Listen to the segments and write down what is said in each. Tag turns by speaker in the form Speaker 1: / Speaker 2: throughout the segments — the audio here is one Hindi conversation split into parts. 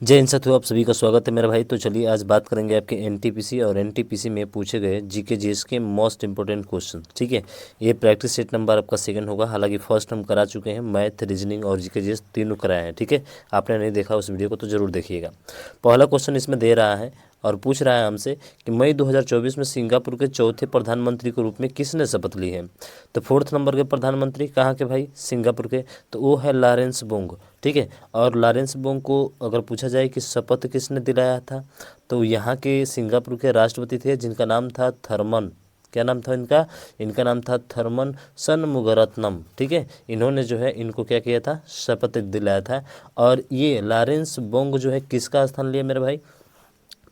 Speaker 1: जय हिंद साथियों, आप सभी का स्वागत है मेरा भाई। तो चलिए आज बात करेंगे आपके एनटीपीसी और एनटीपीसी में पूछे गए जीके जीएस के मोस्ट इंपोर्टेंट क्वेश्चन। ठीक है, ये प्रैक्टिस सेट नंबर आपका सेकंड होगा। हालांकि फर्स्ट हम करा चुके हैं, मैथ, रीजनिंग और जीके जीएस तीनों कराए हैं। ठीक है, आपने नहीं देखा उस वीडियो को तो जरूर देखिएगा। पहला क्वेश्चन इसमें दे रहा है और पूछ रहा है हमसे कि मई 2024 में सिंगापुर के चौथे प्रधानमंत्री के रूप में किसने शपथ ली है। तो फोर्थ नंबर के प्रधानमंत्री कहाँ के भाई? सिंगापुर के। तो वो है लॉरेंस बोंग। ठीक है, और लॉरेंस बोंग को अगर पूछा जाए कि शपथ किसने दिलाया था, तो यहाँ के सिंगापुर के राष्ट्रपति थे जिनका नाम था थर्मन। क्या नाम था इनका? इनका नाम था थर्मन सनमुगारत्नम। ठीक है, इन्होंने जो है इनको क्या किया था? शपथ दिलाया था। और ये लॉरेंस बोंग जो है किसका स्थान लिया मेरे भाई?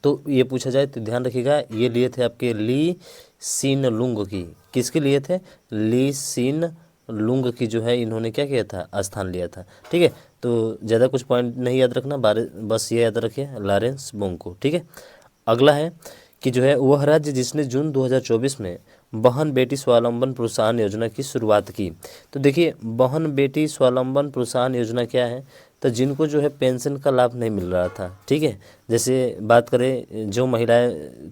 Speaker 1: तो ये पूछा जाए तो ध्यान रखिएगा, ये लिए थे आपके ली सिन लुंग की। किसके लिए थे? ली सिन लुंग की जो है इन्होंने क्या किया था? स्थान लिया था। ठीक है, तो ज़्यादा कुछ पॉइंट नहीं याद रखना, बस ये याद रखिए लॉरेंस बोंग को। ठीक है, अगला है कि जो है वह राज्य जिसने जून 2024 में बहन बेटी स्वावलंबन प्रोत्साहन योजना की शुरुआत की। तो देखिए, बहन बेटी स्वावलंबन प्रोत्साहन योजना क्या है? तो जिनको जो है पेंशन का लाभ नहीं मिल रहा था। ठीक है, जैसे बात करें जो महिलाएं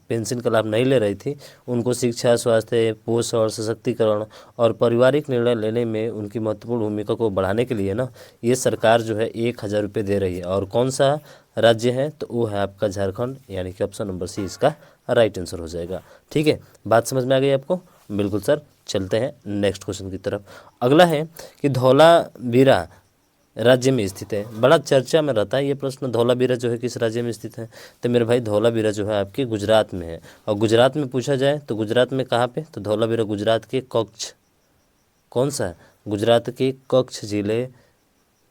Speaker 1: पेंशन का लाभ नहीं ले रही थी, उनको शिक्षा, स्वास्थ्य, पोषण और सशक्तिकरण और पारिवारिक निर्णय लेने में उनकी महत्वपूर्ण भूमिका को बढ़ाने के लिए ना ये सरकार जो है 1,000 रुपये दे रही है। और कौन सा राज्य है? तो वो है आपका झारखंड, यानी कि ऑप्शन नंबर सी इसका राइट आंसर हो जाएगा। ठीक है, बात समझ में आ गई आपको? बिल्कुल सर। चलते हैं नेक्स्ट क्वेश्चन की तरफ। अगला है कि धौलावीरा राज्य में स्थित है। बड़ा चर्चा में रहता है ये प्रश्न, धौलावीरा जो है किस राज्य में स्थित है? तो मेरे भाई धौलावीरा जो है आपके गुजरात में है। और गुजरात में पूछा जाए तो गुजरात में कहाँ पे? तो धौलावीरा गुजरात के कच्छ, कौन सा है? गुजरात के कच्छ जिले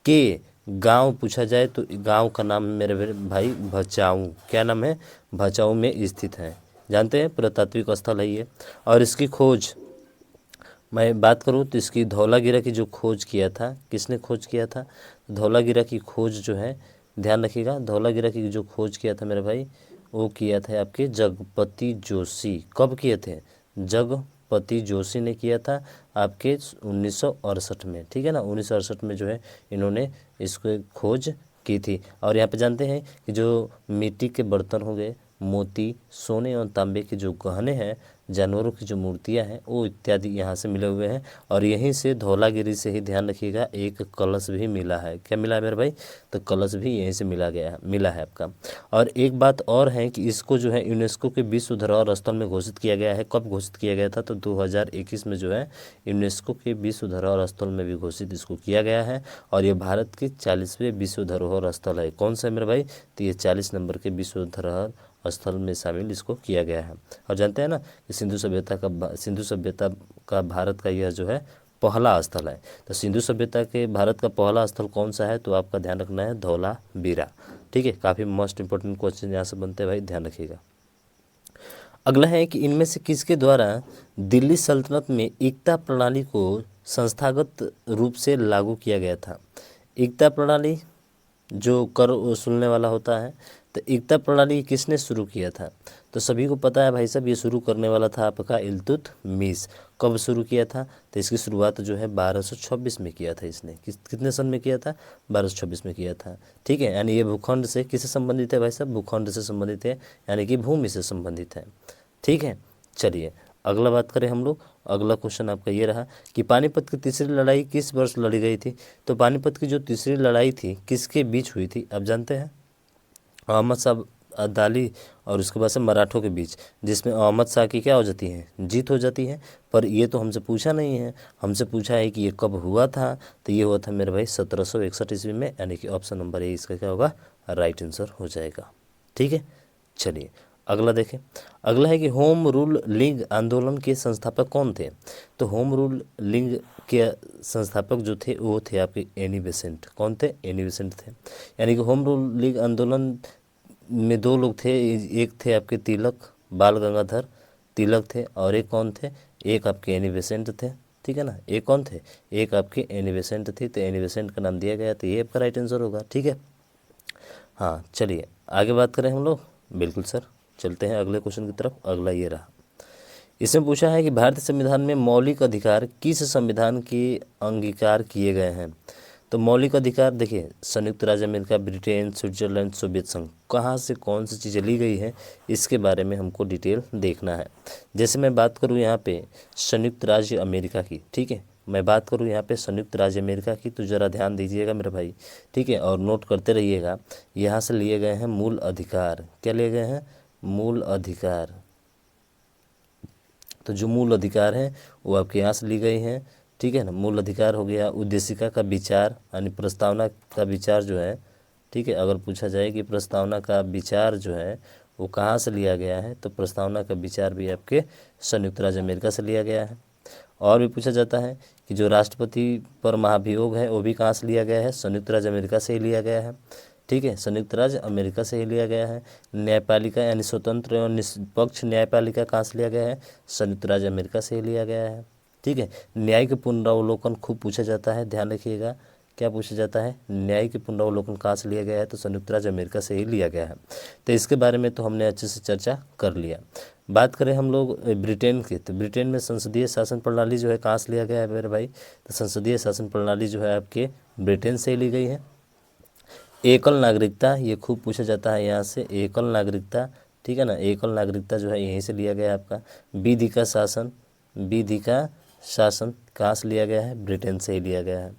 Speaker 1: के गांव पूछा जाए तो गांव का नाम मेरे भाई भचाऊ। क्या नाम है? भचाऊ में स्थित है। जानते हैं पुरातात्विक स्थल है ये। और इसकी खोज मैं बात करूं तो इसकी धौलागिरा की जो खोज किया था, किसने खोज किया था? धौलागिरा की खोज जो है, ध्यान रखिएगा, धौलागिरा की जो खोज किया था मेरे भाई, वो किया था आपके जगपति जोशी। कब किए थे? जगपति जोशी ने किया था आपके 1968 में। ठीक है ना, 1968 में जो है इन्होंने इसको खोज की थी। और यहाँ पे जानते हैं कि जो मिट्टी के बर्तन हो गए, मोती, सोने और तांबे के जो गहने हैं, जानवरों की जो मूर्तियां हैं, वो इत्यादि यहाँ से मिले हुए हैं। और यहीं से धौलागिरी से ही ध्यान रखिएगा एक कलश भी मिला है। क्या मिला है मेरे भाई? तो कलश भी यहीं से मिला है आपका। और एक बात और है कि इसको जो है यूनेस्को के विश्व धरोहर स्थल में घोषित किया गया है। कब घोषित किया गया था? तो 2021 में जो है यूनेस्को के विश्व धरोहर स्थल में भी घोषित इसको किया गया है। और ये भारत के 40वें विश्व धरोहर स्थल है। कौन सा है मेरे भाई? तो ये 40 नंबर के विश्व धरोहर स्थल में शामिल इसको किया गया है। और जानते हैं ना कि सिंधु सभ्यता का भारत का यह जो है पहला स्थल है। तो सिंधु सभ्यता के भारत का पहला स्थल कौन सा है? तो आपका ध्यान रखना है धौलावीरा। ठीक है, काफ़ी मोस्ट इंपॉर्टेंट क्वेश्चन यहाँ से बनते हैं भाई, ध्यान रखिएगा। अगला है कि इनमें से किसके द्वारा दिल्ली सल्तनत में एकता प्रणाली को संस्थागत रूप से लागू किया गया था? एकता प्रणाली जो कर वसूलने वाला होता है, तो एकता प्रणाली किसने शुरू किया था? तो सभी को पता है भाई साहब, ये शुरू करने वाला था आपका इल्तुतमिश। कब शुरू किया था? तो इसकी शुरुआत जो है 1226 में किया था इसने। कितने सन में किया था? 1226 में किया था। ठीक है, यानी ये भूखंड से किससे संबंधित है भाई साहब? भूखंड से संबंधित है, यानी कि भूमि से संबंधित है। ठीक है, चलिए अगला बात करें हम लोग। अगला क्वेश्चन आपका ये रहा कि पानीपत की तीसरी लड़ाई किस वर्ष लड़ी गई थी? तो पानीपत की जो तीसरी लड़ाई थी किसके बीच हुई थी? आप जानते हैं, अहमद शाह अब्दाली और उसके बाद से मराठों के बीच, जिसमें अहमद शाह की क्या हो जाती है? जीत हो जाती है। पर ये तो हमसे पूछा नहीं है, हमसे पूछा है कि ये कब हुआ था। तो ये हुआ था मेरे भाई 1761 ईस्वी में, यानी कि ऑप्शन नंबर ए इसका क्या होगा? राइट आंसर हो जाएगा। ठीक है, चलिए अगला देखें। अगला है कि होम रूल लीग आंदोलन के संस्थापक कौन थे? तो होम रूल लीग के संस्थापक जो थे वो थे आपके एनी बेसेंट। कौन थे? एनी बेसेंट थे। यानी कि होम रूल लीग आंदोलन में दो लोग थे, एक थे आपके तिलक, बाल गंगाधर तिलक थे, और एक कौन थे? एक आपके एनी बेसेंट थे। ठीक है ना, एक कौन थे? एक आपके एनी बेसेंट थी। तो एनी बेसेंट का नाम दिया गया, तो ये आपका राइट आंसर होगा। ठीक है, हाँ चलिए आगे बात करें हम लोग। बिल्कुल सर, चलते हैं अगले क्वेश्चन की तरफ। अगला ये रहा, इसमें पूछा है कि भारतीय संविधान में मौलिक अधिकार किस संविधान के अंगीकार किए गए हैं? तो मौलिक अधिकार देखिए, संयुक्त राज्य अमेरिका, ब्रिटेन, स्विट्जरलैंड, सोवियत संघ, कहाँ से कौन सी चीज़ें ली गई हैं इसके बारे में हमको डिटेल देखना है। जैसे मैं बात करूँ यहाँ पे संयुक्त राज्य अमेरिका की, ठीक है, मैं बात करूँ यहाँ पे संयुक्त राज्य अमेरिका की, तो ज़रा ध्यान दीजिएगा मेरे भाई, ठीक है, और नोट करते रहिएगा। यहाँ से लिए गए हैं मूल अधिकार। क्या लिए गए हैं? मूल अधिकार। तो जो मूल अधिकार हैं वो आपके यहाँ से ली गई हैं, ठीक है ना। मूल अधिकार हो गया। उद्देशिका का विचार यानी प्रस्तावना का विचार जो है, ठीक है, अगर पूछा जाए कि प्रस्तावना का विचार जो है वो कहाँ से लिया गया है, तो प्रस्तावना का विचार भी आपके संयुक्त राज्य अमेरिका से लिया गया है। और भी पूछा जाता है कि जो राष्ट्रपति पर महाभियोग है वो भी कहाँ से लिया गया है, संयुक्त राज्य अमेरिका से ही लिया गया है, ठीक है, संयुक्त राज्य अमेरिका से ही लिया गया है। न्यायपालिका यानी स्वतंत्र एवं निष्पक्ष न्यायपालिका कहाँ से लिया गया है, संयुक्त राज्य अमेरिका से ही लिया गया है, ठीक है। न्यायिक पुनरावलोकन खूब पूछा जाता है, ध्यान रखिएगा। क्या पूछा जाता है? न्यायिक पुनरावलोकन कहाँ से लिया गया है, तो संयुक्त राज्य अमेरिका से ही लिया गया है। तो इसके बारे में तो हमने अच्छे से चर्चा कर लिया। बात करें हम लोग ब्रिटेन की, तो ब्रिटेन में संसदीय शासन प्रणाली जो है कहाँ से लिया गया है मेरे भाई, तो संसदीय शासन प्रणाली जो है आपके ब्रिटेन से ही ली गई है। एकल नागरिकता, ये खूब पूछा जाता है यहाँ से, एकल नागरिकता, ठीक है ना, एकल नागरिकता जो है यहीं से लिया गया है आपका। विधि का शासन, विधि का शासन कहाँ से लिया गया है, ब्रिटेन से ही लिया गया है,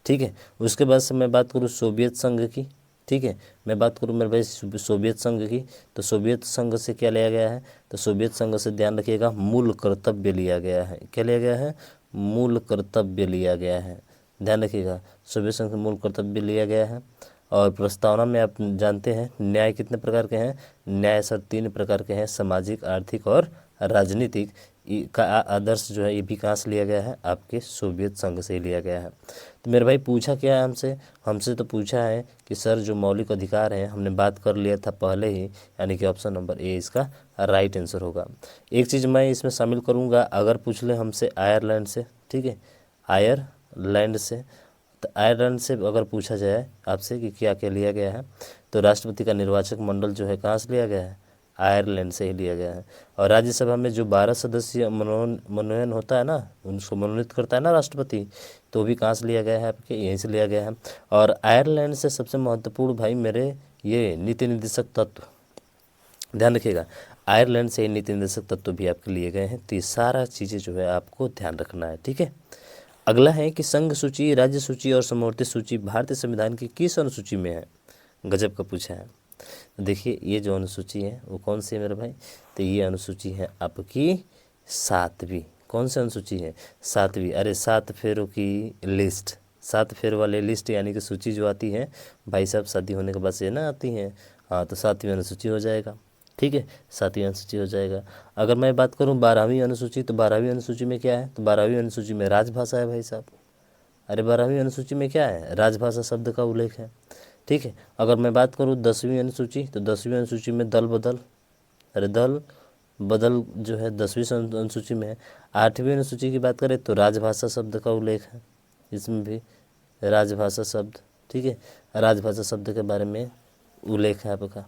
Speaker 1: ठीक है। उसके बाद से मैं बात करूँ सोवियत संघ की, ठीक है, मैं बात करूँ मेरे भाई सोवियत संघ की, तो सोवियत संघ से क्या लिया गया है, तो सोवियत संघ से ध्यान रखिएगा मूल कर्तव्य लिया गया है। क्या लिया गया है? मूल कर्तव्य लिया गया है, ध्यान रखिएगा। सोवियत संघ से मूल कर्तव्य लिया गया है। और प्रस्तावना में आप जानते हैं न्याय कितने प्रकार के हैं, न्याय सर 3 प्रकार के हैं, सामाजिक, आर्थिक और राजनीतिक। का आदर्श जो है ये भी कहाँ से लिया गया है, आपके सोवियत संघ से ही लिया गया है। तो मेरे भाई पूछा क्या है हमसे तो पूछा है कि सर जो मौलिक अधिकार हैं हमने बात कर लिया था पहले ही, यानी कि ऑप्शन नंबर ए इसका राइट आंसर होगा। एक चीज़ मैं इसमें शामिल करूँगा, अगर पूछ ले हमसे आयरलैंड से, ठीक है, आयरलैंड से, तो आयरलैंड से अगर पूछा जाए आपसे कि क्या क्या लिया गया है, तो राष्ट्रपति का निर्वाचक मंडल जो है कहाँ से लिया गया है, आयरलैंड से ही लिया गया है। और राज्यसभा में जो 12 सदस्यीय मनोनयन होता है ना, उनको मनोनीत करता है ना राष्ट्रपति, तो भी कहाँ से लिया गया है, आपके यहीं से लिया गया है। और आयरलैंड से सबसे महत्वपूर्ण भाई मेरे ये नीति निर्देशक तत्व, ध्यान रखिएगा, आयरलैंड से ही नीति निर्देशक तत्व भी आपके लिए गए हैं। तो ये सारा चीज़ें जो है आपको ध्यान रखना है, ठीक है। अगला है कि संघ सूची, राज्य सूची और समवर्ती सूची भारतीय संविधान की किस अनुसूची में है, गजब का पूछा है। देखिए ये जो अनुसूची है वो कौन सी है मेरे भाई, तो ये अनुसूची है आपकी 7वीं। कौन सी अनुसूची है, 7वीं। अरे 7 फेरों की लिस्ट, 7 फेर वाले लिस्ट यानी कि सूची जो आती है भाई साहब शादी होने के बाद से ना आती है, हाँ, तो 7वीं अनुसूची हो जाएगा, ठीक है, 7वीं अनुसूची हो जाएगा। अगर मैं बात करूं 12वीं अनुसूची, तो 12वीं अनुसूची में क्या है, तो 12वीं अनुसूची में राजभाषा है भाई साहब। अरे 12वीं अनुसूची में क्या है, राजभाषा शब्द का उल्लेख है, ठीक है। अगर मैं बात करूं 10वीं अनुसूची, तो 10वीं अनुसूची में दल बदल, अरे दल बदल जो है 10वीं अनुसूची में है। 8वीं अनुसूची की बात करें तो राजभाषा शब्द का उल्लेख है, इसमें भी राजभाषा शब्द, ठीक है, राजभाषा शब्द के बारे में उल्लेख है आपका,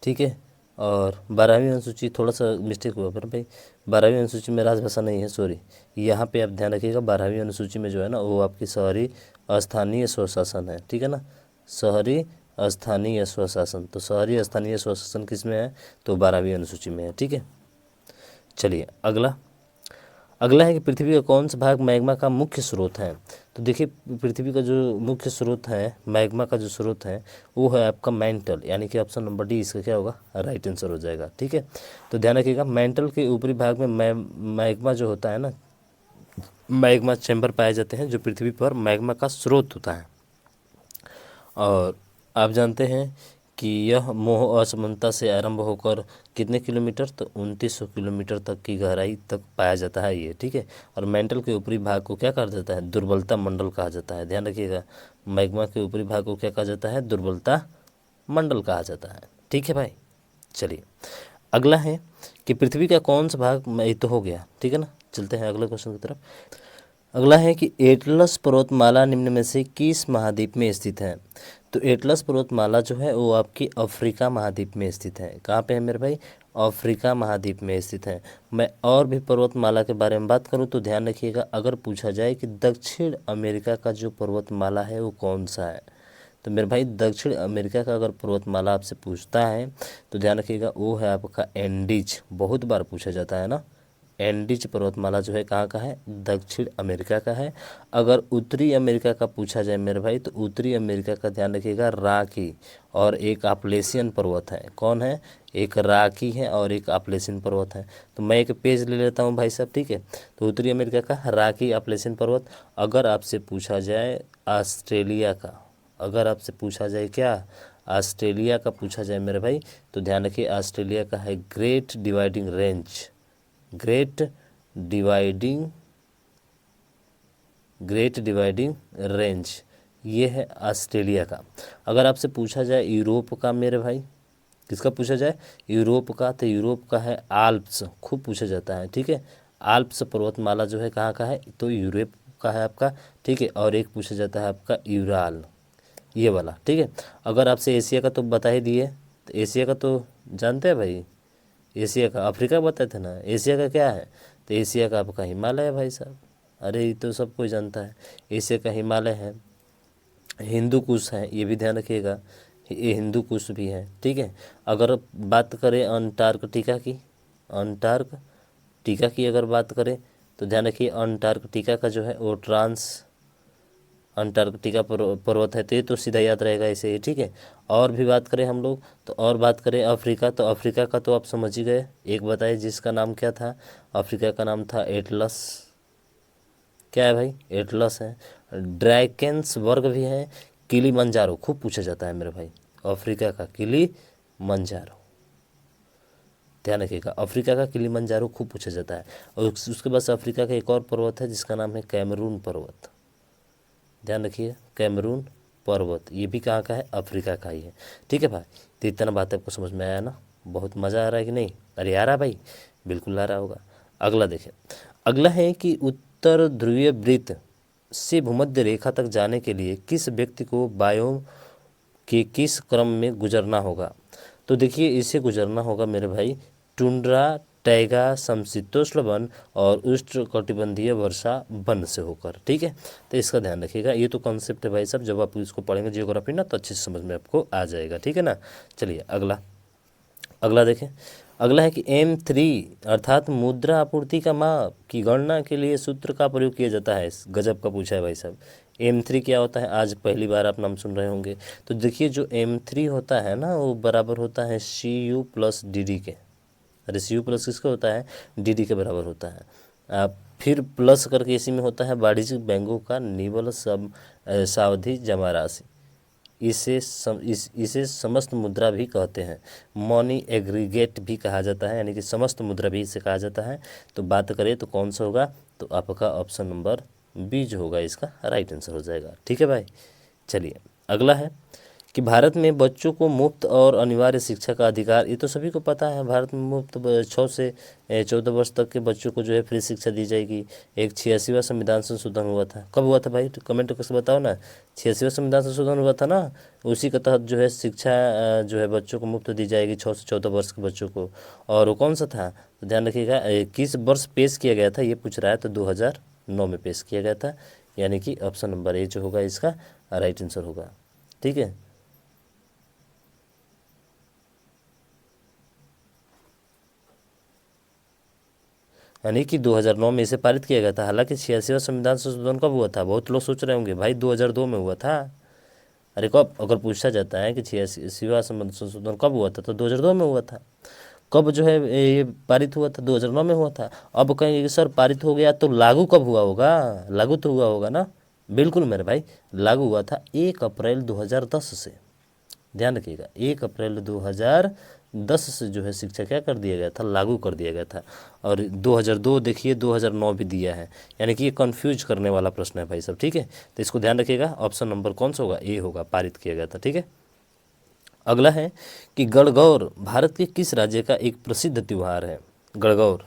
Speaker 1: ठीक है। और 12वीं अनुसूची थोड़ा सा मिस्टेक हुआ पर भाई, 12वीं अनुसूची में राजभाषा नहीं है, सॉरी, यहाँ पे आप ध्यान रखिएगा। 12वीं अनुसूची में जो है ना वो आपकी शहरी स्थानीय स्वशासन है, ठीक है ना, शहरी स्थानीय स्वशासन। तो शहरी स्थानीय स्वशासन किस में है, तो 12वीं अनुसूची में है, ठीक है। चलिए अगला है कि पृथ्वी का कौन सा भाग मैग्मा का मुख्य स्रोत है। तो देखिए पृथ्वी का जो मुख्य स्रोत है, मैग्मा का जो स्रोत है वो है आपका मैंटल, यानी कि ऑप्शन नंबर डी इसका क्या होगा, राइट आंसर हो जाएगा, ठीक है। तो ध्यान रखिएगा मैंटल के ऊपरी भाग में मैग्मा जो होता है ना, मैग्मा चैम्बर पाए जाते हैं जो पृथ्वी पर मैग्मा का स्रोत होता है। और आप जानते हैं कि यह मोह असमानता से आरंभ होकर कितने किलोमीटर, तो 2900 किलोमीटर तक की गहराई तक पाया जाता है ये, ठीक है। और मेंटल के ऊपरी भाग को क्या कहा जाता है, दुर्बलता मंडल कहा जाता है, ध्यान रखिएगा। मैग्मा के ऊपरी भाग को क्या कहा जाता है, दुर्बलता मंडल कहा जाता है, ठीक है भाई। चलिए अगला है कि पृथ्वी का कौन सा भाग, ये तो हो गया, ठीक है ना। चलते हैं अगले क्वेश्चन की तरफ। अगला है कि एटलस पर्वतमाला निम्न में से किस महाद्वीप में स्थित है। तो एटलस पर्वतमाला जो है वो आपकी अफ्रीका महाद्वीप में स्थित है। कहाँ पे है मेरे भाई, अफ्रीका महाद्वीप में स्थित है। मैं और भी पर्वतमाला के बारे में बात करूं तो ध्यान रखिएगा, अगर पूछा जाए कि दक्षिण अमेरिका का जो पर्वतमाला है वो कौन सा है, तो मेरे भाई दक्षिण अमेरिका का अगर पर्वतमाला आपसे पूछता है तो ध्यान रखिएगा वो है आपका एंडीज। बहुत बार पूछा जाता है ना, एंडीज पर्वतमाला जो है कहाँ का है, दक्षिण अमेरिका का है। अगर उत्तरी अमेरिका का पूछा जाए मेरे भाई तो उत्तरी अमेरिका का ध्यान रखिएगा राकी और एक आपलेशियन पर्वत है। कौन है, एक राकी है और एक आपलेशियन पर्वत है। तो मैं एक पेज ले लेता हूँ भाई साहब, ठीक है। तो उत्तरी अमेरिका का राकी आपलेशियन पर्वत। अगर आपसे पूछा जाए ऑस्ट्रेलिया का, अगर आपसे पूछा जाए क्या, ऑस्ट्रेलिया का पूछा जाए मेरे भाई तो ध्यान रखिए ऑस्ट्रेलिया का है great dividing range, great dividing range, ये है ऑस्ट्रेलिया का। अगर आपसे पूछा जाए यूरोप का मेरे भाई, किसका पूछा जाए, यूरोप का, तो यूरोप का है आल्प्स, खूब पूछा जाता है, ठीक है। आल्प्स पर्वतमाला जो है कहाँ का है, तो यूरोप का है आपका, ठीक है। और एक पूछा जाता है आपका यूराल, ये वाला, ठीक है। अगर आपसे एशिया का तो बता ही दिए, तो एशिया का तो जानते हैं भाई, एशिया का, अफ्रीका बताए थे ना, एशिया का क्या है, तो एशिया का आपका हिमालय है भाई साहब। अरे ये तो सब कोई जानता है, एशिया का हिमालय है। हिंदू कुश है, ये भी ध्यान रखिएगा, ये हिंदू कुश भी है, ठीक है। अगर बात करें अंटार्कटिका की अगर बात करें तो ध्यान रखिए अंटार्कटिका का जो है वो अंटार्कटिका पर्वत है, तो ये तो सीधा याद रहेगा इसे, ठीक है। और भी बात करें हम लोग तो, और बात करें अफ्रीका, तो अफ्रीका का तो आप समझ ही गए, एक बताइए जिसका नाम क्या था, अफ्रीका का नाम था एटलस। क्या है भाई, एटलस है। ड्रैकेंसबर्ग भी है। किलीमंजारो खूब पूछा जाता है मेरे भाई, अफ्रीका का किलीमंजारो, ध्यान रखिएगा अफ्रीका का किलीमंजारो खूब पूछा जाता है। और उसके बाद अफ्रीका का एक और पर्वत है जिसका नाम है कैमरून पर्वत, ध्यान रखिए कैमरून पर्वत, ये भी कहाँ का है, अफ्रीका का ही है, ठीक है भाई। तो इतना बात आपको समझ में आया ना, बहुत मज़ा आ रहा है कि नहीं, अरे आ रहा भाई, बिल्कुल आ रहा होगा। अगला देखें, अगला है कि उत्तर ध्रुवीय वृत्त से भूमध्य रेखा तक जाने के लिए किस व्यक्ति को बायोम के किस क्रम में गुजरना होगा। तो देखिए इसे गुजरना होगा मेरे भाई टुंड्रा, टैगा, समशीतोष्ण वन और उष्णकटिबंधीय वर्षा वन से होकर, ठीक है। तो इसका ध्यान रखिएगा, ये तो कॉन्सेप्ट है भाई साहब, जब आप इसको पढ़ेंगे जियोग्राफी ना तो अच्छे से समझ में आपको आ जाएगा, ठीक है ना। चलिए अगला देखें, अगला है कि M3 अर्थात मुद्रा आपूर्ति का माप की गणना के लिए सूत्र का प्रयोग किया जाता है। गजब का पूछा है भाई साहब, M3 क्या होता है, आज पहली बार आप नाम सुन रहे होंगे। तो देखिए जो M3 होता है ना वो बराबर होता है CU प्लस DD के। अरे CU प्लस किसका होता है, DD के बराबर होता है। फिर प्लस करके इसी में होता है वाणिज्यिक बैंकों का निवल सावधि जमा राशि, इसे समस्त मुद्रा भी कहते हैं, मनी एग्रीगेट भी कहा जाता है, यानी कि समस्त मुद्रा भी इसे कहा जाता है। तो बात करें तो कौन सा होगा, तो आपका ऑप्शन नंबर बी जो होगा इसका राइट आंसर हो जाएगा, ठीक है भाई। चलिए अगला है कि भारत में बच्चों को मुफ्त और अनिवार्य शिक्षा का अधिकार, ये तो सभी को पता है, भारत में मुफ्त 6 से 14 वर्ष तक के बच्चों को जो है फ्री शिक्षा दी जाएगी। एक 86वां संविधान संशोधन हुआ था, कब हुआ था भाई, तो कमेंट करके बताओ ना। 86वां संविधान संशोधन हुआ था ना, उसी के तहत जो है शिक्षा जो है बच्चों को मुफ्त दी जाएगी, 6 से 14 वर्ष के बच्चों को। और वो कौन सा था, तो ध्यान रखिएगा किस वर्ष पेश किया गया था, ये पूछ रहा है, तो 2009 में पेश किया गया था, यानी कि ऑप्शन नंबर ए जो होगा इसका राइट आंसर होगा, ठीक है। यानी कि 2009 में इसे पारित किया गया था। हालांकि 86वां संविधान संशोधन कब हुआ था, बहुत लोग सोच रहे होंगे भाई 2002 में हुआ था। अरे कब, अगर पूछा जाता है कि 86वां संविधान संशोधन कब हुआ था तो 2002 में हुआ था। कब जो है ये पारित हुआ था, 2009 में हुआ था। अब कहेंगे कि सर पारित हो गया तो लागू कब हुआ होगा, लागू तो हुआ होगा ना, बिल्कुल मेरे भाई लागू हुआ था 1 अप्रैल 2010 से। ध्यान रखिएगा 1 अप्रैल 2010 से जो है शिक्षा क्या कर दिया गया था, लागू कर दिया गया था। और 2002 देखिए 2009 भी दिया है, यानी कि ये कंफ्यूज करने वाला प्रश्न है भाई सब, ठीक है। तो इसको ध्यान रखिएगा, ऑप्शन नंबर कौन सा होगा, ए होगा, पारित किया गया था, ठीक है। अगला है कि गणगौर भारत के किस राज्य का एक प्रसिद्ध त्यौहार है, गणगौर।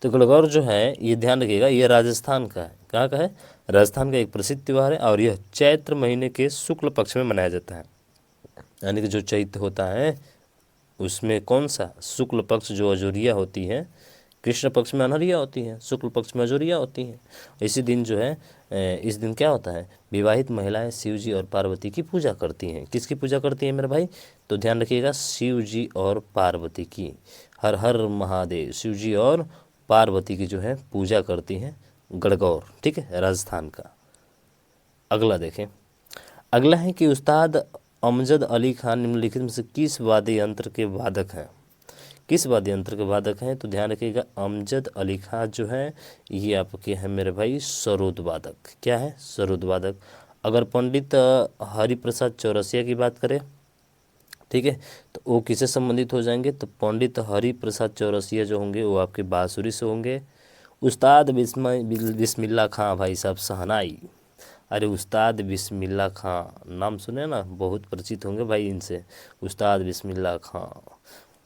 Speaker 1: तो गणगौर जो है ये ध्यान रखिएगा ये राजस्थान का है, कहाँ का है, राजस्थान का एक प्रसिद्ध त्यौहार है और यह चैत्र महीने के शुक्ल पक्ष में मनाया जाता है, यानी कि जो चैत्र होता है उसमें कौन सा, शुक्ल पक्ष जो अजोरिया होती है, कृष्ण पक्ष में अनहरिया होती हैं, शुक्ल पक्ष में अजोरिया होती हैं। इसी दिन जो है इस दिन क्या होता है, विवाहित महिलाएं शिव जी और पार्वती की पूजा करती हैं। किसकी पूजा करती हैं मेरे भाई, तो ध्यान रखिएगा, शिव जी और पार्वती की। हर हर महादेव, शिव जी और पार्वती की जो है पूजा करती हैं गणगौर, ठीक है, राजस्थान का। अगला देखें, अगला है कि उस्ताद अमजद अली खान निम्नलिखित में से किस वाद्य यंत्र के वादक हैं। किस वाद्य यंत्र के वादक हैं, तो ध्यान रखिएगा, अमजद अली खान जो है ये आपके हैं मेरे भाई सरोद वादक। क्या है, सरोद वादक। अगर पंडित हरिप्रसाद चौरसिया की बात करें, ठीक है, तो वो किससे संबंधित हो जाएंगे, तो पंडित हरिप्रसाद चौरसिया जो होंगे वो आपके बांसुरी से होंगे। उस्ताद बिस्मिल्लाह खां भाई साहब शहनाई। अरे उस्ताद बिस्मिल्लाह खां, नाम सुने ना, बहुत परिचित होंगे भाई इनसे, उस्ताद बिस्मिल्लाह खां।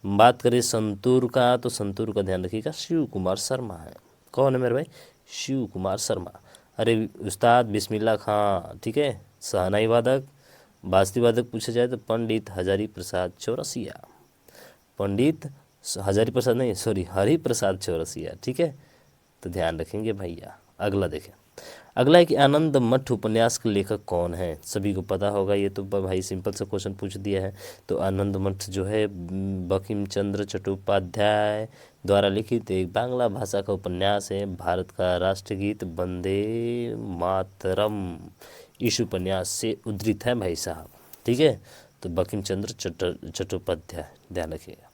Speaker 1: बात करें संतूर का, तो संतूर का ध्यान रखिएगा शिव कुमार शर्मा है। कौन है मेरे भाई, शिव कुमार शर्मा। अरे उस्ताद बिस्मिल्लाह खां, ठीक है, शहनाई वादक। बांसुरी वादक पूछा जाए तो पंडित हजारी प्रसाद चौरसिया, पंडित हजारी प्रसाद नहीं, सॉरी, हरि प्रसाद चौरसिया, ठीक है, तो ध्यान रखेंगे भैया। अगला देखें, अगला है कि आनंद मठ उपन्यास के लेखक कौन है। सभी को पता होगा, ये तो भाई सिंपल सा क्वेश्चन पूछ दिया है। तो आनंद मठ जो है बंकिम चंद्र चट्टोपाध्याय द्वारा लिखित एक बांग्ला भाषा का उपन्यास है। भारत का राष्ट्रगीत वंदे मातरम इस उपन्यास से उद्धृत है भाई साहब, ठीक है, तो बंकिम चंद्र चट्टोपाध्याय, ध्यान रखिएगा।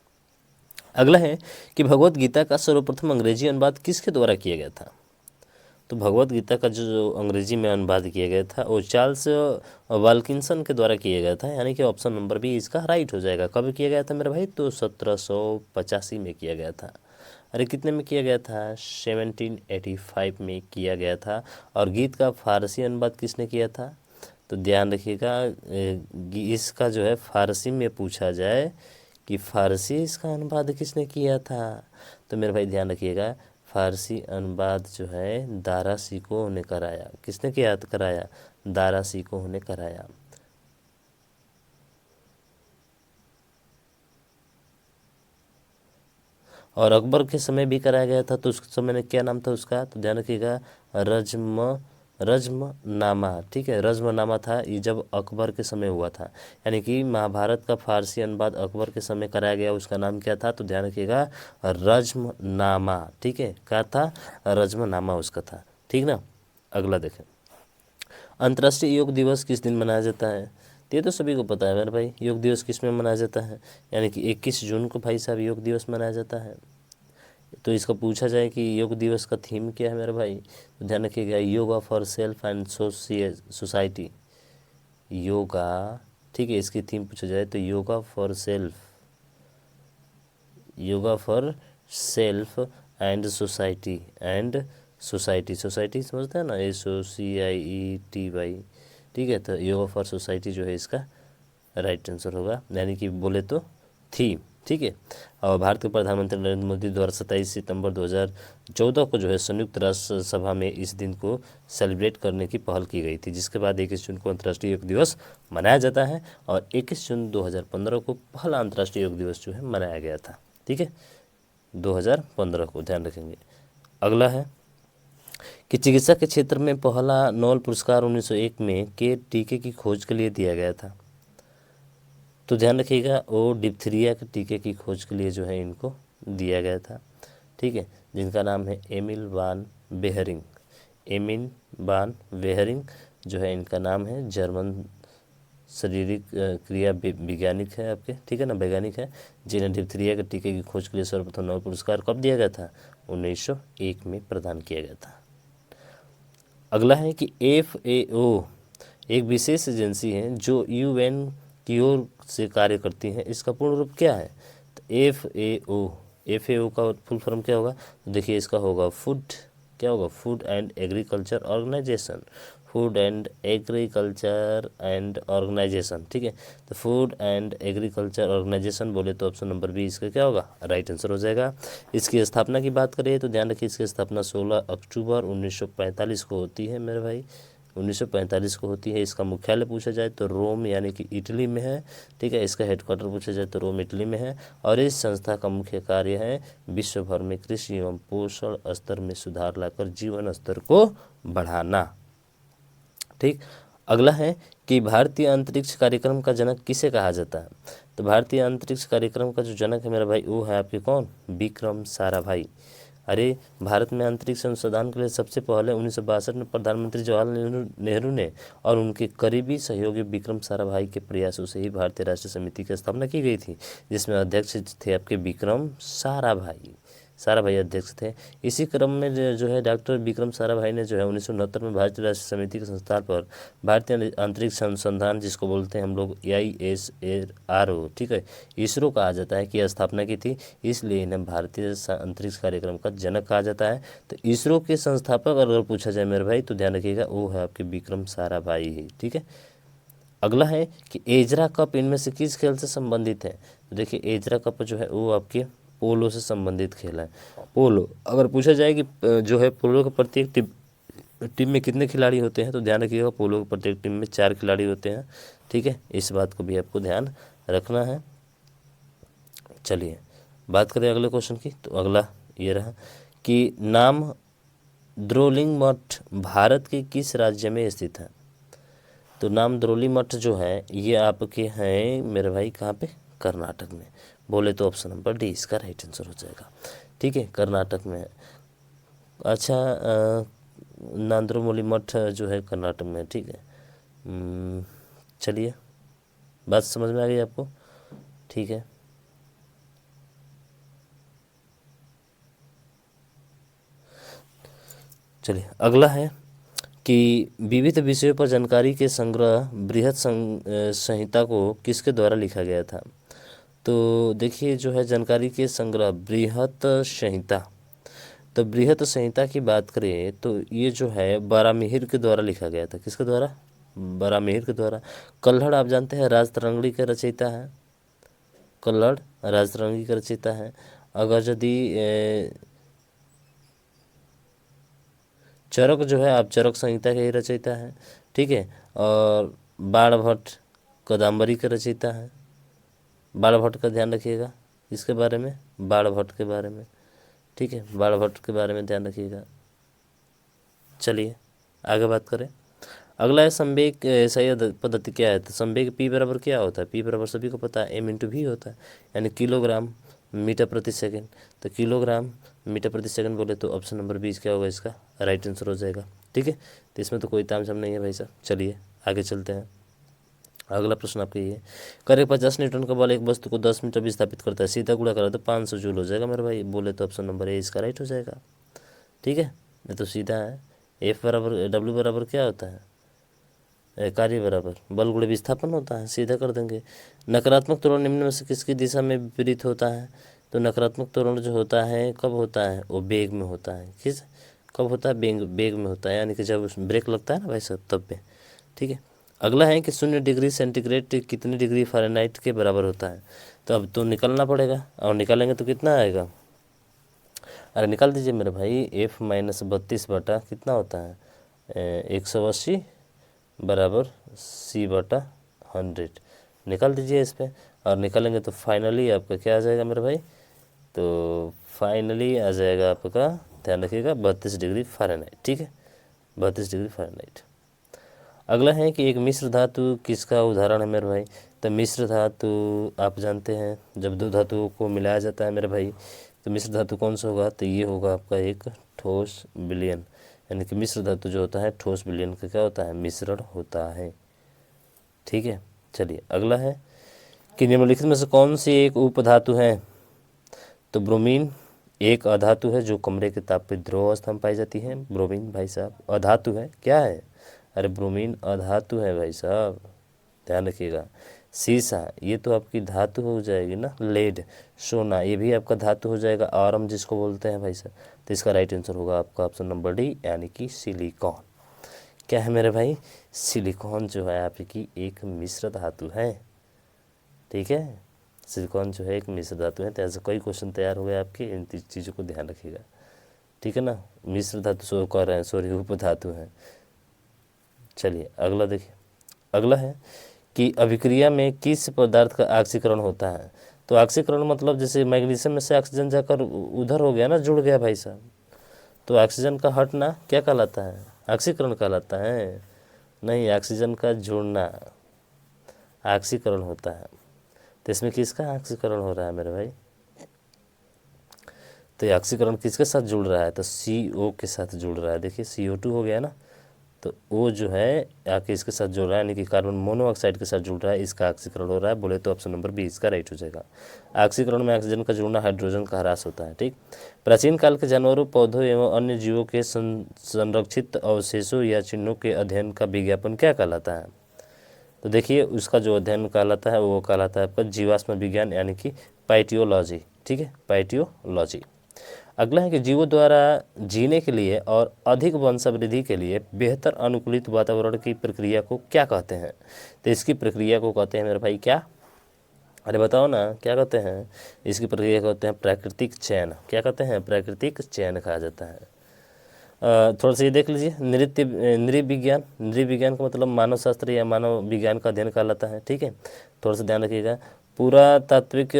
Speaker 1: अगला है कि भगवत गीता का सर्वप्रथम अंग्रेजी अनुवाद किसके द्वारा किया गया था। तो भगवत गीता का जो अंग्रेजी में अनुवाद किया गया था वो चार्ल्स वाल्किंसन के द्वारा किया गया था, यानी कि ऑप्शन नंबर बी इसका राइट हो जाएगा। कब किया गया था मेरे भाई, तो 1785 में किया गया था। अरे कितने में किया गया था, 1785 में किया गया था। और गीत का फारसी अनुवाद किसने किया था, तो ध्यान रखिएगा, इसका जो है फारसी में पूछा जाए कि फारसी इसका अनुवाद किसने किया था, तो मेरे भाई ध्यान रखिएगा, फारसी अनुवाद जो है दारा सिकोह ने कराया। किसने किया, कराया, दारा सिकोह ने कराया। और अकबर के समय भी कराया गया था, तो उस समय में क्या नाम था उसका, तो ध्यान रखिएगा, रज्मनामा, ठीक है, रज्मनामा था। ये जब अकबर के समय हुआ था, यानी कि महाभारत का फारसी अनुवाद अकबर के समय कराया गया, उसका नाम क्या था, तो ध्यान रखिएगा, रज्मनामा, ठीक है, क्या था, रज्मनामा उसका था, ठीक ना। अगला देखें, अंतर्राष्ट्रीय योग दिवस किस दिन मनाया जाता है। ये तो सभी को पता है मेरे भाई, योग दिवस किस में मनाया जाता है, यानी कि 21 जून को भाई साहब योग दिवस मनाया जाता है। तो इसका पूछा जाए कि योग दिवस का थीम क्या है मेरे भाई, तो ध्यान रखिएगा, yoga for self and society, yoga, ठीक है, इसकी थीम पूछा जाए तो yoga for self, yoga for self and society, society समझते हैं ना, SOCIETY, ठीक है, तो योगा फॉर सोसाइटी जो है इसका राइट आंसर होगा, यानी कि बोले तो थीम, ठीक है। और भारत के प्रधानमंत्री नरेंद्र मोदी द्वारा 27 सितंबर 2014 को जो है संयुक्त राष्ट्र सभा में इस दिन को सेलिब्रेट करने की पहल की गई थी, जिसके बाद 21 जून को अंतर्राष्ट्रीय योग दिवस मनाया जाता है। और 21 जून 2015 को पहला अंतर्राष्ट्रीय योग दिवस जो है मनाया गया था, ठीक है, 2015 को, ध्यान रखेंगे। अगला है कि चिकित्सा के क्षेत्र में पहला नोबेल पुरस्कार 1901 में के टीके की खोज के लिए दिया गया था। तो ध्यान रखिएगा, वो डिप्थीरिया के टीके की खोज के लिए जो है इनको दिया गया था, ठीक है, जिनका नाम है एमिल वान बेहरिंग, एमिल वान बेहरिंग जो है इनका नाम है, जर्मन शारीरिक क्रिया वैज्ञानिक है आपके, ठीक है ना, वैज्ञानिक है, जिन्हें डिप्थीरिया के टीके की खोज के लिए सर्वप्रथम नोबेल पुरस्कार कब दिया गया था, 1901 में प्रदान किया गया था। अगला है कि FAO एक विशेष एजेंसी है जो UN की ओर से कार्य करती है, इसका पूर्ण रूप क्या है, तो FAO का फुल फॉर्म क्या होगा, तो देखिए इसका होगा फूड, क्या होगा, food and agriculture organisation, food and agriculture and organisation, ठीक है, तो फूड एंड एग्रीकल्चर ऑर्गेनाइजेशन बोले तो ऑप्शन नंबर बी इसका क्या होगा, राइट आंसर हो जाएगा। इसकी स्थापना की बात करें तो ध्यान रखिए, इसकी स्थापना 16 अक्टूबर 1945 को होती है मेरे भाई, 1945 को होती है। इसका मुख्यालय पूछा जाए तो रोम यानी कि इटली में है, ठीक है। इसका हेडक्वार्टर पूछा जाए तो रोम इटली में है। और इस संस्था का मुख्य कार्य है विश्व भर में कृषि एवं पोषण स्तर में सुधार लाकर जीवन स्तर को बढ़ाना, ठीक। अगला है कि भारतीय अंतरिक्ष कार्यक्रम का जनक किसे कहा जाता है। तो भारतीय अंतरिक्ष कार्यक्रम का जो जनक है मेरा भाई वो है आपके कौन, विक्रम साराभाई। अरे भारत में अंतरिक्ष अनुसंधान के लिए सबसे पहले 1962 में प्रधानमंत्री जवाहरलाल नेहरू ने और उनके करीबी सहयोगी विक्रम साराभाई के प्रयासों से ही भारतीय राष्ट्रीय समिति की स्थापना की गई थी, जिसमें अध्यक्ष थे आपके विक्रम साराभाई अध्यक्ष थे। इसी क्रम में जो है डॉक्टर विक्रम साराभाई ने जो है 1969 में भारतीय राष्ट्रीय समिति के संस्थान पर भारतीय अंतरिक्ष अनुसंधान, जिसको बोलते हैं हम लोग ISRO, ठीक है, इसरो कहा जाता है, की स्थापना की थी। इसलिए इन्हें भारतीय अंतरिक्ष कार्यक्रम का जनक कहा जाता है। तो इसरो के संस्थापक अगर पूछा जाए मेरे भाई तो ध्यान रखिएगा वो है आपके विक्रम साराभाई ही, ठीक है। अगला है कि एजरा कप इनमें से किस खेल से संबंधित है। तो देखिए एजरा कप जो है वो आपके पोलो से संबंधित खेल है। पोलो अगर पूछा जाए कि जो है पोलो के प्रत्येक टीम में कितने खिलाड़ी होते हैं, तो ध्यान रखिएगा पोलो के प्रत्येक टीम में 4 खिलाड़ी होते हैं, ठीक है। इस बात को भी आपको ध्यान रखना है। चलिए बात करें अगले क्वेश्चन की। तो अगला ये रहा कि नाम द्रोलिंग मठ भारत के किस राज्य में स्थित है। तो नाम द्रोली मठ जो है ये आपके हैं मेरे भाई कहाँ पे, कर्नाटक में। बोले तो ऑप्शन नंबर डी इसका राइट आंसर हो जाएगा, ठीक है, कर्नाटक में है। अच्छा नांद्रोमोली मठ जो है कर्नाटक में, ठीक है। चलिए बात समझ में आ गई आपको, ठीक है। चलिए अगला है कि विविध विषयों पर जानकारी के संग्रह बृहत संहिता को किसके द्वारा लिखा गया था। तो देखिए जो है जानकारी के संग्रह बृहत संहिता, तो बृहत संहिता की बात करें तो ये जो है बारामिहिर के द्वारा लिखा गया था। किसके द्वारा, बारामिहिर के द्वारा। कल्हड़ आप जानते हैं राजतरंगी के रचयिता है, कल्हड़ राजतरंगी का रचयिता है। अगर यदि चरक जो है आप चरक संहिता के ही रचयिता है, ठीक है। और बाणभट्ट कादम्बरी के रचयिता है। बाणभट्ट का ध्यान रखिएगा, इसके बारे में, बाणभट्ट के बारे में, ठीक है, बाणभट्ट के बारे में ध्यान रखिएगा। चलिए आगे बात करें। अगला है संवेग सही पद्धति क्या है। तो संवेग P बराबर क्या होता है, P बराबर सभी को पता है m/v होता है, यानी किलोग्राम मीटर प्रति सेकंड। तो किलोग्राम मीटर प्रति सेकंड बोले तो ऑप्शन नंबर 20 क्या होगा, इसका राइट आंसर हो जाएगा, ठीक है। तो इसमें तो कोई तामझाम नहीं है भाई साहब। चलिए आगे चलते हैं। अगला प्रश्न आपके ये करें 50 न्यूटन का बल एक वस्तु को 10 मीटर विस्थापित करता है, सीधा गुणा करा तो 500 जूल हो जाएगा मेरे भाई। बोले तो ऑप्शन नंबर ए इसका राइट हो जाएगा, ठीक है। ये तो सीधा है। F बराबर W बराबर क्या होता है, कार्य बराबर बल गुणे विस्थापन होता है, सीधा कर देंगे। नकारात्मक त्वरण निम्न में से किसकी दिशा में विपरीत होता है। तो नकारात्मक त्वरण जो होता है कब होता है, वो वेग में होता है। किस कब होता है, वेग में होता है, यानी कि जब ब्रेक लगता है ना भाई साहब तब पे, ठीक है। अगला है कि 0 डिग्री सेंटीग्रेड कितनी डिग्री फ़ारेनहाइट के बराबर होता है। तो अब तो निकलना पड़ेगा, और निकालेंगे तो कितना आएगा, अरे निकाल दीजिए मेरे भाई। F-32 बटा कितना होता है 180 बराबर C/100, निकाल दीजिए इस पर। और निकालेंगे तो फाइनली आपका क्या आ जाएगा मेरे भाई, तो फाइनली आ जाएगा आपका, ध्यान रखिएगा 32 डिग्री फ़ारेनहाइट, ठीक है, 32 डिग्री फ़ारेनहाइट। अगला है कि एक मिश्र धातु किसका उदाहरण है मेरे भाई। तो मिश्र धातु आप जानते हैं जब दो धातुओं को मिलाया जाता है मेरे भाई, तो मिश्र धातु कौन सा होगा, तो ये होगा आपका एक ठोस विलयन, यानी कि मिश्र धातु जो होता है ठोस विलयन का क्या होता है, मिश्रण होता है, ठीक है। चलिए अगला है कि निम्नलिखित में से कौन सी एक उपधातु है। तो ब्रोमीन एक अधातु है जो कमरे के ताप पर द्रव अवस्था में पाई जाती है। ब्रोमीन भाई साहब अधातु है, क्या है, अरे ब्रोमीन अधातु है भाई साहब, ध्यान रखिएगा। सीसा ये तो आपकी धातु हो जाएगी ना, लेड सोना ये भी आपका धातु हो जाएगा, आरम जिसको बोलते हैं भाई साहब। तो इसका राइट आंसर होगा आपका ऑप्शन नंबर डी, यानी कि सिलिकॉन। क्या है मेरे भाई, सिलिकॉन जो है आपकी एक मिश्र धातु है, ठीक है। सिलिकॉन जो है एक मिश्र धातु है। तो ऐसे कई क्वेश्चन तैयार हो गए आपके, इन चीज़ों को ध्यान रखिएगा, ठीक है ना। मिश्र धातु शो कर रहे हैं, सॉरी उप धातु है, चलिए अगला देखिए, अगला है कि अभिक्रिया में किस पदार्थ का ऑक्सीकरण होता है। तो ऑक्सीकरण मतलब जैसे मैग्नीशियम में से ऑक्सीजन जाकर उधर हो गया ना, जुड़ गया भाई साहब, तो ऑक्सीजन का हटना क्या कहलाता है, ऑक्सीकरण कहलाता है। नहीं, ऑक्सीजन का जुड़ना ऑक्सीकरण होता है। तो इसमें किसका ऑक्सीकरण हो रहा है मेरे भाई, तो ये ऑक्सीकरण किसके साथ जुड़ रहा है, तो CO के साथ जुड़ रहा है। देखिए CO2 हो गया ना, तो वो जो है आके इसके साथ जुड़ रहा है, यानी कि कार्बन मोनोऑक्साइड के साथ जुड़ रहा है, इसका ऑक्सीकरण हो रहा है। बोले तो ऑप्शन नंबर बी इसका राइट हो जाएगा। ऑक्सीकरण में ऑक्सीजन का जुड़ना हाइड्रोजन का ह्रास होता है। ठीक, प्राचीन काल के जानवरों, पौधों एवं अन्य जीवों के संरक्षित अवशेषों या चिन्हों के अध्ययन का विज्ञापन क्या कहलाता है। तो देखिए उसका जो अध्ययन कहलाता है वो कहलाता है आपका जीवाश्म विज्ञान, यानी कि पैटियोलॉजी। ठीक है, पैटियोलॉजी। अगला है कि जीवों द्वारा जीने के लिए और अधिक वंशावृद्धि के लिए बेहतर अनुकूलित वातावरण की प्रक्रिया को क्या कहते हैं। तो इसकी प्रक्रिया को कहते हैं मेरे भाई क्या, अरे बताओ ना क्या कहते हैं, इसकी प्रक्रिया को कहते हैं प्राकृतिक चयन। क्या कहते हैं, प्राकृतिक चयन कहा जाता है। थोड़ा सा ये देख लीजिए, नृविज्ञान। नृविज्ञान का मतलब मानव शास्त्र या मानव विज्ञान का अध्ययन कहलाता है। ठीक है, थोड़ा सा ध्यान रखिएगा। पुरातात्विक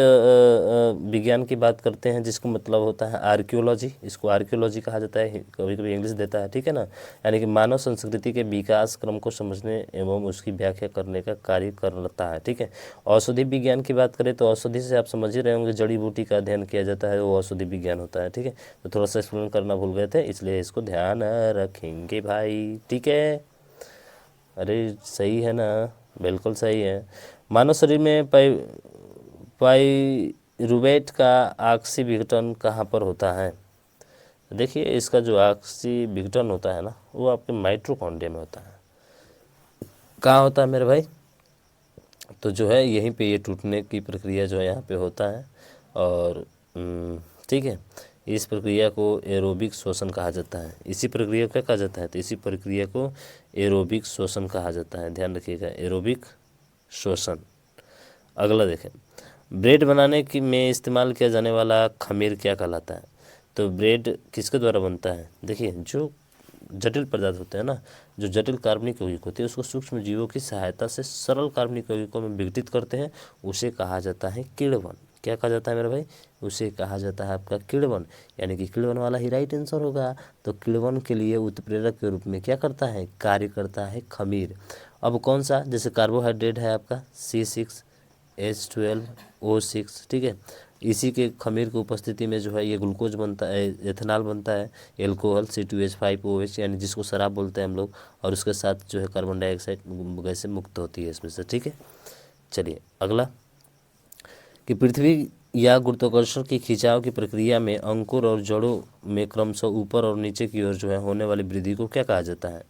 Speaker 1: विज्ञान की बात करते हैं, जिसको मतलब होता है आर्कियोलॉजी, इसको आर्कियोलॉजी कहा जाता है, कभी कभी इंग्लिश देता है। ठीक है ना, यानी कि मानव संस्कृति के विकास क्रम को समझने एवं उसकी व्याख्या करने का कार्य करता है। ठीक है, औषधि विज्ञान की बात करें तो औषधि से आप समझ ही रहे होंगे, जड़ी बूटी का अध्ययन किया जाता है, वो औषधि विज्ञान होता है। ठीक है, तो थोड़ा सा एक्सप्लेन करना भूल गए थे, इसलिए इसको ध्यान रखेंगे भाई। ठीक है, अरे सही है ना, बिल्कुल सही है। मानव शरीर में पाइरुवेट का ऑक्सी विघटन कहाँ पर होता है। देखिए इसका जो ऑक्सी विघटन होता है ना, वो आपके माइटोकॉन्ड्रिया में होता है। कहाँ होता है मेरे भाई, तो जो है यहीं पे ये टूटने की प्रक्रिया जो है यहाँ पे होता है। और ठीक है, इस प्रक्रिया को एरोबिक श्वसन कहा जाता है। इसी प्रक्रिया को क्या कहा जाता है, तो इसी प्रक्रिया को एरोबिक श्वसन कहा जाता है। ध्यान रखिएगा, एरोबिक श्वसन। अगला देखें, ब्रेड बनाने की में इस्तेमाल किया जाने वाला खमीर क्या कहलाता है। तो ब्रेड किसके द्वारा बनता है, देखिए जो जटिल पदार्थ होते हैं ना, जो जटिल कार्बनिक यौगिक होते हैं, उसको सूक्ष्म जीवों की सहायता से सरल कार्बनिक यौगिकों में विघटित करते हैं, उसे कहा जाता है किण्वन। क्या कहा जाता है मेरे भाई, उसे कहा जाता है आपका किण्वन, यानी कि किण्वन वाला ही राइट आंसर होगा। तो किण्वन के लिए उत्प्रेरक के रूप में क्या करता है, कार्य करता है खमीर। अब कौन सा, जैसे कार्बोहाइड्रेट है आपका C6H12O6, ठीक है, इसी के खमीर की उपस्थिति में जो है ये ग्लूकोज बनता है, एथेनॉल बनता है, एल्कोहल C2H5OH, यानी जिसको शराब बोलते हैं हम लोग, और उसके साथ जो है कार्बन डाइऑक्साइड गैसें मुक्त होती है इसमें से। ठीक है, चलिए अगला, कि पृथ्वी या गुरुत्वाकर्षण की खिंचाव की प्रक्रिया में अंकुर और जड़ों में क्रमशः ऊपर और नीचे की ओर जो है होने वाली वृद्धि को क्या कहा जाता है।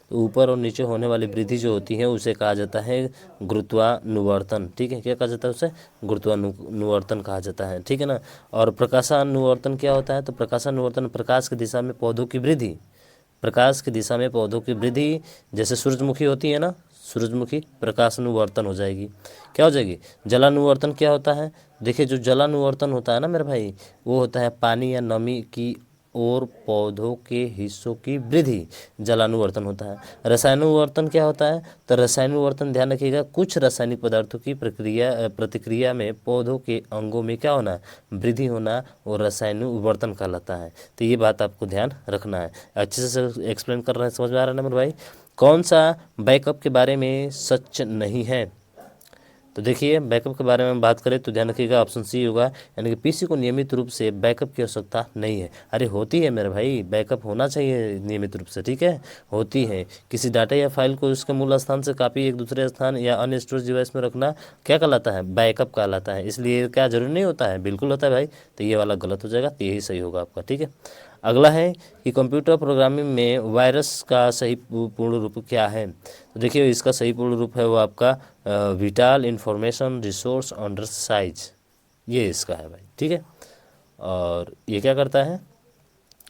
Speaker 1: तो ऊपर और नीचे होने वाली वृद्धि जो होती है उसे कहा जाता है गुरुत्वानुवर्तन। ठीक है, क्या कहा जाता है उसे, गुरुत्वानुवर्तन कहा जाता है। ठीक है ना, और प्रकाशानुवर्तन क्या होता है, तो प्रकाशानुवर्तन प्रकाश की दिशा में पौधों की वृद्धि, प्रकाश की दिशा में पौधों की वृद्धि, जैसे सूरजमुखी होती है ना, सूरजमुखी प्रकाशानुवर्तन हो जाएगी। क्या हो जाएगी, जलानुवर्तन क्या होता है, देखिए जो जलानुवर्तन होता है ना मेरे भाई, वो होता है पानी या नमी की और पौधों के हिस्सों की वृद्धि, जलानुवर्तन होता है। रसायनुवर्तन क्या होता है, तो रसायनुवर्तन ध्यान रखिएगा, कुछ रासायनिक पदार्थों की प्रतिक्रिया में पौधों के अंगों में क्या होना, वृद्धि होना, और रसायनुवर्तन कहलाता है। तो ये बात आपको ध्यान रखना है। अच्छे से एक्सप्लेन कर रहे हैं, समझ में आ रहा है ना मेरे भाई। कौन सा बैकअप के बारे में सच नहीं है, तो देखिए बैकअप के बारे में बात करें तो ध्यान रखिएगा ऑप्शन सी होगा, यानी कि पीसी को नियमित रूप से बैकअप की आवश्यकता नहीं है। अरे होती है मेरे भाई, बैकअप होना चाहिए नियमित रूप से। ठीक है, होती है, किसी डाटा या फाइल को उसके मूल स्थान से कापी एक दूसरे स्थान या अन्य स्टोरेज डिवाइस में रखना क्या कहलाता है, बैकअप कहलाता है। इसलिए क्या जरूरी नहीं होता है, बिल्कुल होता है भाई। तो ये वाला गलत हो जाएगा, तो यही सही होगा आपका। ठीक है, अगला है कि कंप्यूटर प्रोग्रामिंग में वायरस का सही पूर्ण रूप क्या है। तो देखिए इसका सही पूर्ण रूप है वो आपका vital information resource under size, ये इसका है भाई। ठीक है, और ये क्या करता है,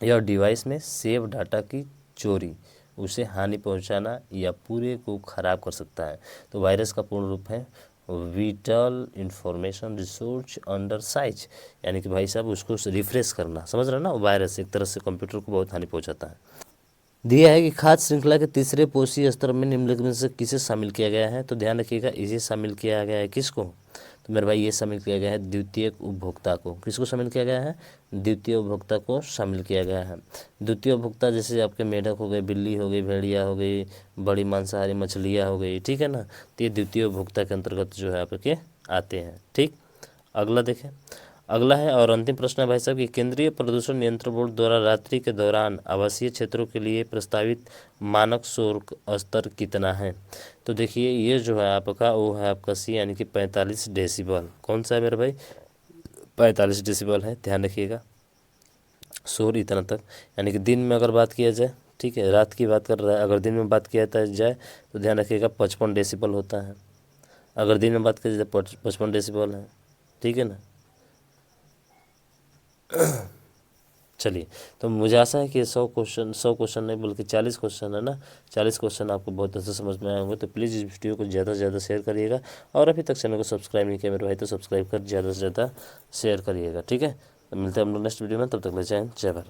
Speaker 1: यह डिवाइस में सेव डाटा की चोरी, उसे हानि पहुंचाना या पूरे को खराब कर सकता है। तो वायरस का पूर्ण रूप है whittle information resource under size, यानी कि भाई साहब उसको रिफ्रेश करना, समझ रहे हैं ना। वायरस एक तरह से कंप्यूटर को बहुत हानि पहुंचाता है। दिया है कि खाद्य श्रृंखला के तीसरे पोषी स्तर में निम्नलिखित में से किसे शामिल किया गया है। तो ध्यान रखिएगा, इसे शामिल किया गया है किसको, तो मेरे भाई ये शामिल किया गया है द्वितीयक उपभोक्ता को। किसको शामिल किया गया है, द्वितीय उपभोक्ता को शामिल किया गया है। द्वितीय उपभोक्ता जैसे आपके मेढक हो गए, बिल्ली हो गई, भेड़िया हो गई, बड़ी मांसाहारी मछलियाँ हो गई, ठीक है ना, तो ये द्वितीय उपभोक्ता के अंतर्गत जो है आपके आते हैं। ठीक, अगला देखें, अगला है और अंतिम प्रश्न है भाई साहब कि केंद्रीय प्रदूषण नियंत्रण बोर्ड द्वारा रात्रि के दौरान आवासीय क्षेत्रों के लिए प्रस्तावित मानक शोर स्तर कितना है। तो देखिए ये जो है आपका वो है आपका सी यानी कि 45 डेसिबल। कौन सा है मेरे भाई, 45 डेसिबल है। ध्यान रखिएगा, शोर इतना तक, यानी कि दिन में अगर बात किया जाए, ठीक है, रात की बात कर रहा है, अगर दिन में बात किया जाए तो ध्यान रखिएगा 55 डेसिबल होता है। अगर दिन में बात की जाए 55 डेसिबल है, ठीक है ना। चलिए, तो मुझे आशा है कि 100 क्वेश्चन नहीं बल्कि 40 क्वेश्चन है ना, 40 क्वेश्चन आपको बहुत अच्छे समझ में आए होंगे। तो प्लीज़ इस वीडियो को ज़्यादा से ज़्यादा शेयर करिएगा, और अभी तक चैनल को सब्सक्राइब नहीं किया मेरे भाई तो सब्सक्राइब कर ज़्यादा से ज़्यादा शेयर करिएगा, ठीक है। तो मिलते हैं हम लोग नेक्स्ट वीडियो में, तब तक ले जाएँ, जय भारत।